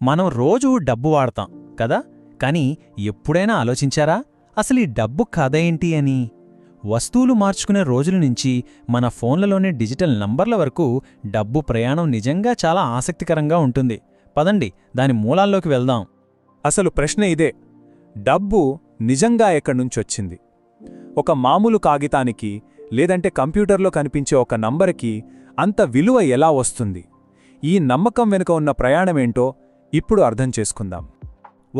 మనం రోజూ డబ్బు వాడతాం కదా, కానీ ఎప్పుడైనా ఆలోచించారా అసలీ డబ్బు కథ ఏంటి అని? వస్తువులు మార్చుకునే రోజుల నుంచి మన ఫోన్లలోని డిజిటల్ నంబర్ల వరకు డబ్బు ప్రయాణం నిజంగా చాలా ఆసక్తికరంగా ఉంటుంది. పదండి దాని మూలాల్లోకి వెళ్దాం. అసలు ప్రశ్న ఇదే, డబ్బు నిజంగా ఎక్కడ్నుంచొచ్చింది? ఒక మామూలు కాగితానికి లేదంటే కంప్యూటర్లో కనిపించే ఒక నంబరుకి అంత విలువ ఎలా వస్తుంది? ఈ నమ్మకం వెనుక ఉన్న ప్రయాణమేంటో ఇప్పుడు అర్థం చేసుకుందాం.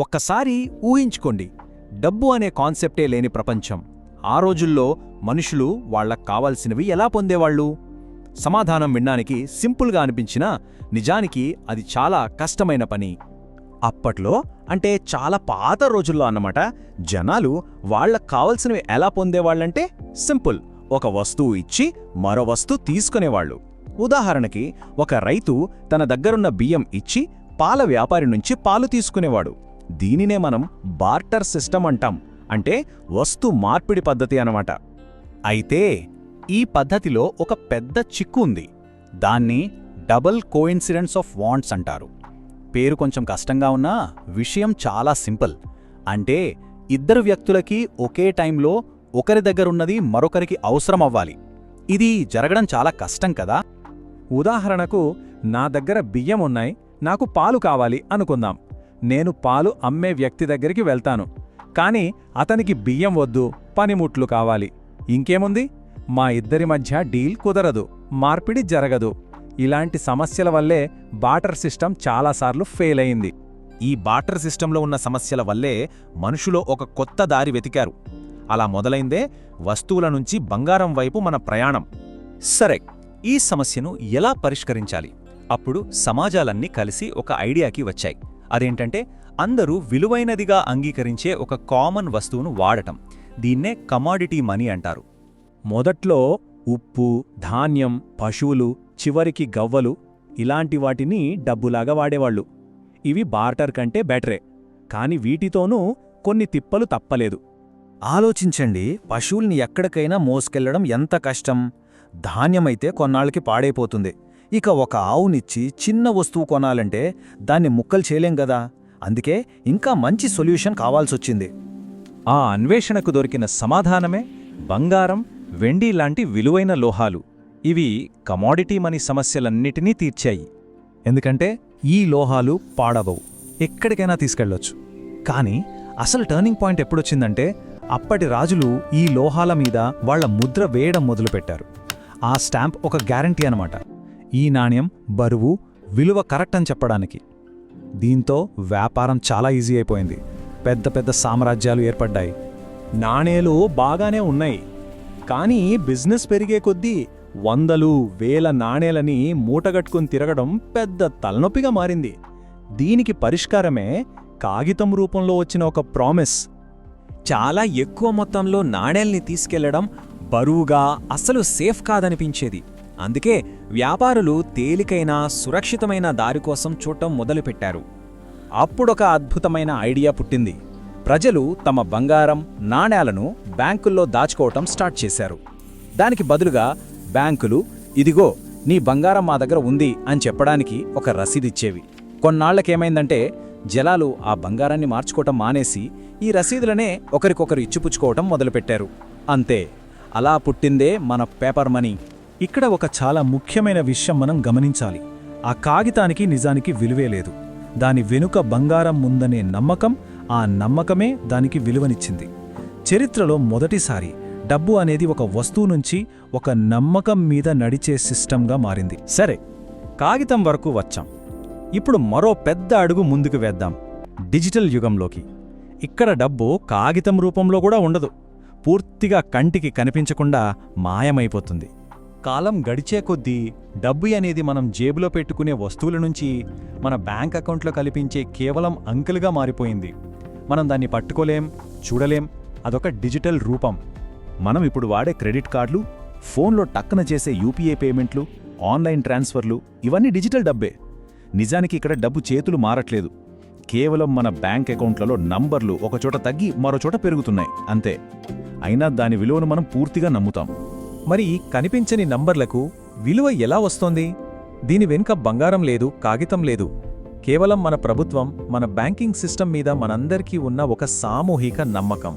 ఒక్కసారి ఊహించుకోండి, డబ్బు అనే కాన్సెప్టే లేని ప్రపంచం. ఆ రోజుల్లో మనుషులు వాళ్లకు కావాల్సినవి ఎలా పొందేవాళ్లు? సమాధానం వినడానికి సింపుల్గా అనిపించినా నిజానికి అది చాలా కష్టమైన పని. అప్పట్లో, అంటే చాలా పాత రోజుల్లో అన్నమాట, జనాలు వాళ్లకు కావలసినవి ఎలా పొందేవాళ్లంటే సింపుల్, ఒక వస్తువు ఇచ్చి మరో వస్తువు తీసుకునేవాళ్లు. ఉదాహరణకి, ఒక రైతు తన దగ్గరున్న బియ్యం ఇచ్చి పాల వ్యాపారి నుంచి పాలు తీసుకునేవాడు. దీనినే మనం బార్టర్ సిస్టమ్ అంటాం, అంటే వస్తు మార్పిడి పద్ధతి అన్నమాట. అయితే ఈ పద్ధతిలో ఒక పెద్ద చిక్కు ఉంది. దాన్ని డబుల్ కోయిన్సిడెన్స్ ఆఫ్ వాంట్స్ అంటారు. పేరు కొంచెం కష్టంగా ఉన్నా విషయం చాలా సింపుల్. అంటే ఇద్దరు వ్యక్తులకి ఒకే టైంలో ఒకరి దగ్గరున్నది మరొకరికి అవసరం అవ్వాలి. ఇది జరగడం చాలా కష్టం కదా. ఉదాహరణకు, నా దగ్గర బియ్యం ఉన్నాయి, నాకు పాలు కావాలి అనుకుందాం. నేను పాలు అమ్మే వ్యక్తి దగ్గరికి వెళ్తాను, కాని అతనికి బియ్యం వద్దు, పనిముట్లు కావాలి. ఇంకేముంది, మా ఇద్దరి మధ్య డీల్ కుదరదు, మార్పిడి జరగదు. ఇలాంటి సమస్యల వల్లే బార్టర్ సిస్టమ్ చాలాసార్లు ఫెయిల్ అయింది. ఈ బార్టర్ సిస్టంలో ఉన్న సమస్యల వల్లే మనుషులో ఒక కొత్త దారి వెతికారు. అలా మొదలైందే వస్తువుల నుంచి బంగారం వైపు మన ప్రయాణం. సరే, ఈ సమస్యను ఎలా పరిష్కరించాలి? అప్పుడు సమాజాలన్నీ కలిసి ఒక ఐడియాకి వచ్చాయి. అదేంటంటే, అందరూ విలువైనదిగా అంగీకరించే ఒక కామన్ వస్తువును వాడటం. దీన్నే కమాడిటీ మనీ అంటారు. మొదట్లో ఉప్పు, ధాన్యం, పశువులు, చివరికి గవ్వలు, ఇలాంటి వాటిని డబ్బులాగా వాడేవాళ్లు. ఇవి బార్టర్ కంటే బెటరే, కాని వీటితోనూ కొన్ని తిప్పలు తప్పలేదు. ఆలోచించండి, పశువుల్ని ఎక్కడికైనా మోసుకెళ్లడం ఎంత కష్టం. ధాన్యమైతే కొన్నాళ్ళకి పాడైపోతుంది. ఇక ఒక ఆవునిచ్చి చిన్న వస్తువు కొనాలంటే దాన్ని ముక్కలు చేయలేం గదా. అందుకే ఇంకా మంచి సొల్యూషన్ కావాల్సొచ్చింది. ఆ అన్వేషణకు దొరికిన సమాధానమే బంగారం, వెండి లాంటి విలువైన లోహాలు. ఇవి కమోడిటీ మనీ సమస్యలన్నిటినీ తీర్చాయి. ఎందుకంటే ఈ లోహాలు పాడవవు, ఎక్కడికైనా తీసుకెళ్లొచ్చు. కాని అసలు టర్నింగ్ పాయింట్ ఎప్పుడొచ్చిందంటే, అప్పటి రాజులు ఈ లోహాల మీద వాళ్ల ముద్ర వేయడం మొదలుపెట్టారు. ఆ స్టాంప్ ఒక గ్యారంటీ అన్నమాట, ఈ నాణ్యం, బరువు, విలువ కరెక్ట్ అని చెప్పడానికి. దీంతో వ్యాపారం చాలా ఈజీ అయిపోయింది. పెద్ద పెద్ద సామ్రాజ్యాలు ఏర్పడ్డాయి. నాణేలు బాగానే ఉన్నాయి, కానీ బిజినెస్ పెరిగే కొద్దీ వందలు, వేల నాణేలని మూటగట్టుకుని తిరగడం పెద్ద తలనొప్పిగా మారింది. దీనికి పరిష్కారమే కాగితం రూపంలో వచ్చిన ఒక ప్రామిస్. చాలా ఎక్కువ మొత్తంలో నాణేల్ని తీసుకెళ్లడం బరువుగా, అస్సలు సేఫ్ కాదనిపించేది. అందుకే వ్యాపారులు తేలికైన, సురక్షితమైన దారి కోసం చూడటం మొదలుపెట్టారు. అప్పుడొక అద్భుతమైన ఐడియా పుట్టింది. ప్రజలు తమ బంగారం, నాణేలను బ్యాంకుల్లో దాచుకోవటం స్టార్ట్ చేశారు. దానికి బదులుగా బ్యాంకులు, ఇదిగో నీ బంగారం మా దగ్గర ఉంది అని చెప్పడానికి ఒక రసీదిచ్చేవి. కొన్నాళ్లకేమైందంటే జనాలు ఆ బంగారాన్ని మార్చుకోవటం మానేసి ఈ రసీదులనే ఒకరికొకరు ఇచ్చిపుచ్చుకోవటం మొదలుపెట్టారు. అంతే, అలా పుట్టిందే మన పేపర్ మనీ. ఇక్కడ ఒక చాలా ముఖ్యమైన విషయం మనం గమనించాలి. ఆ కాగితానికి నిజానికి విలువే లేదు. దాని వెనుక బంగారం ఉందనే నమ్మకం, ఆ నమ్మకమే దానికి విలువనిచ్చింది. చరిత్రలో మొదటిసారి డబ్బు అనేది ఒక వస్తువు నుంచి ఒక నమ్మకం మీద నడిచే సిస్టంగా మారింది. సరే, కాగితం వరకు వచ్చాం. ఇప్పుడు మరో పెద్ద అడుగు ముందుకు వేద్దాం, డిజిటల్ యుగంలోకి. ఇక్కడ డబ్బు కాగితం రూపంలో కూడా ఉండదు, పూర్తిగా కంటికి కనిపించకుండా మాయమైపోతుంది. కాలం గడిచే కొద్దీ డబ్బు అనేది మనం జేబులో పెట్టుకునే వస్తువుల నుంచి మన బ్యాంక్ అకౌంట్లో కల్పించే కేవలం అంకెలుగా మారిపోయింది. మనం దాన్ని పట్టుకోలేం, చూడలేం. అదొక డిజిటల్ రూపం. మనం ఇప్పుడు వాడే క్రెడిట్ కార్డులు, ఫోన్లో టక్కున చేసే యూపీఐ పేమెంట్లు, ఆన్లైన్ ట్రాన్స్ఫర్లు, ఇవన్నీ డిజిటల్ డబ్బే. నిజానికి ఇక్కడ డబ్బు చేతులు మారట్లేదు. కేవలం మన బ్యాంక్ అకౌంట్లలో నంబర్లు ఒకచోట తగ్గి మరోచోట పెరుగుతున్నాయి, అంతే. అయినా దాని విలువను మనం పూర్తిగా నమ్ముతాం. మరి కనిపించని నంబర్లకు విలువ ఎలా వస్తోంది? దీని వెనుక బంగారం లేదు, కాగితం లేదు, కేవలం మన ప్రభుత్వం, మన బ్యాంకింగ్ సిస్టమ్ మీద మనందరికీ ఉన్న ఒక సామూహిక నమ్మకం.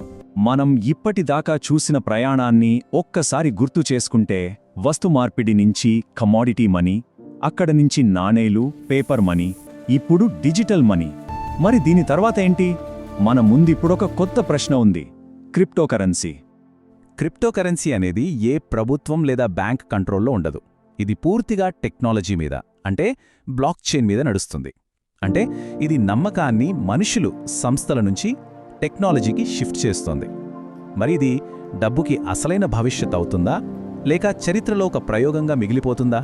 మనం ఇప్పటిదాకా చూసిన ప్రయాణాన్ని ఒక్కసారి గుర్తు చేసుకుంటే వస్తు మార్పిడి నుంచి కమోడిటీ మనీ, అక్కడ నుంచి నాణేలు, పేపర్ మనీ, ఇప్పుడు డిజిటల్ మనీ. మరి దీని తర్వాత ఏంటి? మన ముందిప్పుడొక కొత్త ప్రశ్న ఉంది: క్రిప్టోకరెన్సీ. క్రిప్టోకరెన్సీ అనేది ఏ ప్రభుత్వం లేదా బ్యాంక్ కంట్రోల్లో ఉండదు. ఇది పూర్తిగా టెక్నాలజీ మీద, అంటే బ్లాక్ చైన్ మీద నడుస్తుంది. అంటే ఇది నమ్మకాన్ని మనుషులు, సంస్థల నుంచి టెక్నాలజీకి షిఫ్ట్ చేస్తోంది. మరి ఇది డబ్బుకి అసలైన భవిష్యత్ అవుతుందా, లేక చరిత్రలో ఒక ప్రయోగంగా మిగిలిపోతుందా?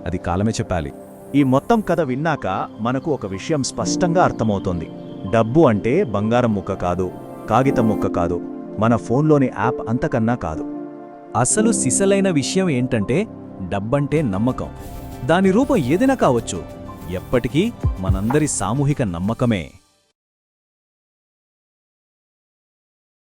అది కాలమే చెప్పాలి. ఈ మొత్తం కథ విన్నాక మనకు ఒక విషయం స్పష్టంగా అర్థమవుతోంది. డబ్బు అంటే బంగారం ముక్క కాదు, కాగితం ముక్క కాదు, మన ఫోన్లోని యాప్ అంతకన్నా కాదు. అసలు సిసలైన విషయం ఏంటంటే డబ్బంటే నమ్మకం. దాని రూపం ఏదైనా కావచ్చు, ఎప్పటికీ మనందరి సామూహిక నమ్మకమే.